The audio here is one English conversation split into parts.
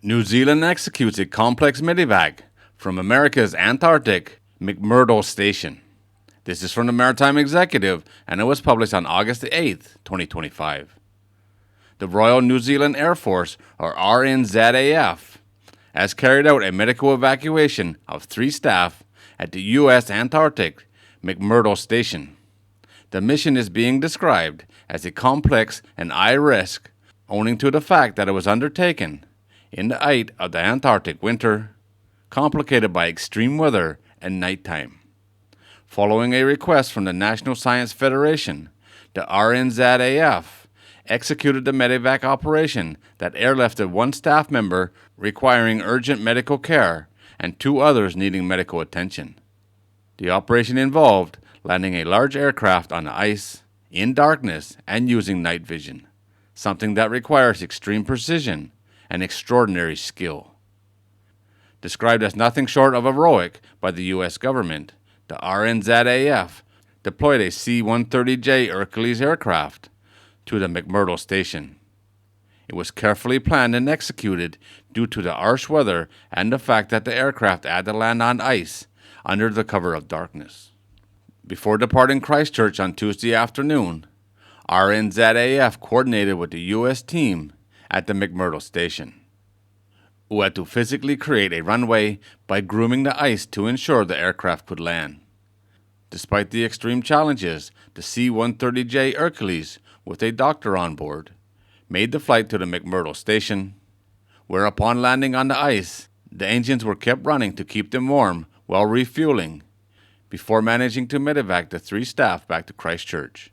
New Zealand executes a complex Medevac from America's Antarctic McMurdo station. This is from the Maritime Executive, and it was published on August 8th, 2025. The Royal New Zealand Air Force, or RNZAF, has carried out a medical evacuation of 3 staff at the U.S. Antarctic McMurdo station. The mission is being described as a complex and high risk, owing to the fact that it was undertaken in the height of the Antarctic winter, complicated by extreme weather and nighttime. Following a request from the National Science Federation, the RNZAF executed the Medevac operation that airlifted 1 staff member requiring urgent medical care and 2 others needing medical attention. The operation involved landing a large aircraft on the ice, in darkness, and using night vision, something that requires extreme precision and extraordinary skill. Described as nothing short of heroic by the U.S. government, the RNZAF deployed a C-130J Hercules aircraft to the McMurdo station. It was carefully planned and executed due to the harsh weather and the fact that the aircraft had to land on ice under the cover of darkness. Before departing Christchurch on Tuesday afternoon, RNZAF coordinated with the U.S. team at the McMurdo station, who had to physically create a runway by grooming the ice to ensure the aircraft could land. Despite the extreme challenges, the C-130J Hercules, with a doctor on board, made the flight to the McMurdo station, where upon landing on the ice, the engines were kept running to keep them warm while refueling, before managing to medevac the 3 staff back to Christchurch.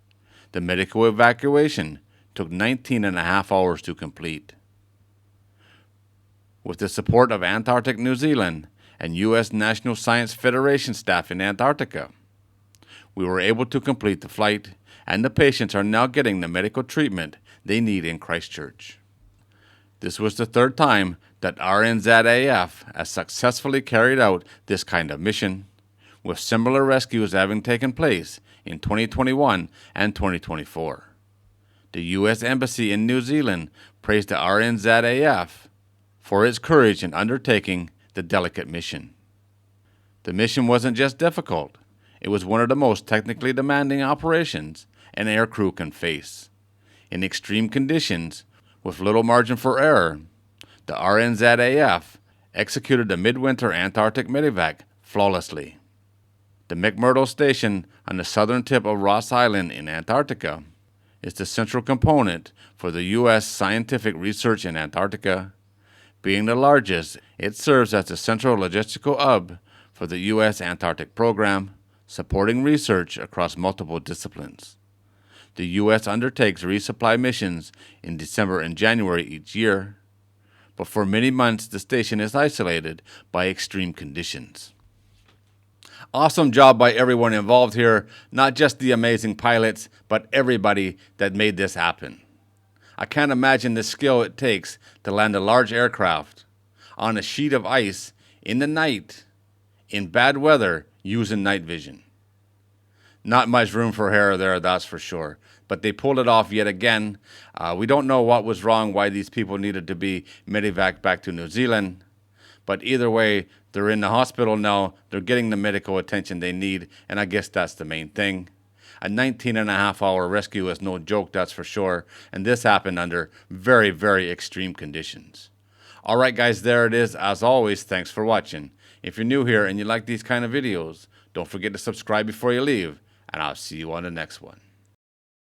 The medical evacuation took 19 and a half hours to complete. With the support of Antarctic New Zealand and U.S. National Science Federation staff in Antarctica, we were able to complete the flight, and the patients are now getting the medical treatment they need in Christchurch. This was the 3rd time that RNZAF has successfully carried out this kind of mission, with similar rescues having taken place in 2021 and 2024. The U.S. Embassy in New Zealand praised the RNZAF for its courage in undertaking the delicate mission. The mission wasn't just difficult, it was one of the most technically demanding operations an aircrew can face. In extreme conditions, with little margin for error, the RNZAF executed the midwinter Antarctic medevac flawlessly. The McMurdo station on the southern tip of Ross Island in Antarctica is the central component for the U.S. scientific research in Antarctica. Being the largest, it serves as the central logistical hub for the U.S. Antarctic program, supporting research across multiple disciplines. The U.S. undertakes resupply missions in December and January each year, but for many months the station is isolated by extreme conditions. Awesome job by everyone involved here, not just the amazing pilots, but everybody that made this happen. I can't imagine the skill it takes to land a large aircraft on a sheet of ice in the night, in bad weather, using night vision. Not much room for error there, that's for sure. But they pulled it off yet again. We don't know what was wrong, why these people needed to be medevaced back to New Zealand. But either way, they're in the hospital now. They're getting the medical attention they need, and I guess that's the main thing. A 19-and-a-half-hour rescue is no joke, that's for sure. And this happened under very, very extreme conditions. All right, guys, there it is. As always, thanks for watching. If you're new here and you like these kind of videos, don't forget to subscribe before you leave, and I'll see you on the next one.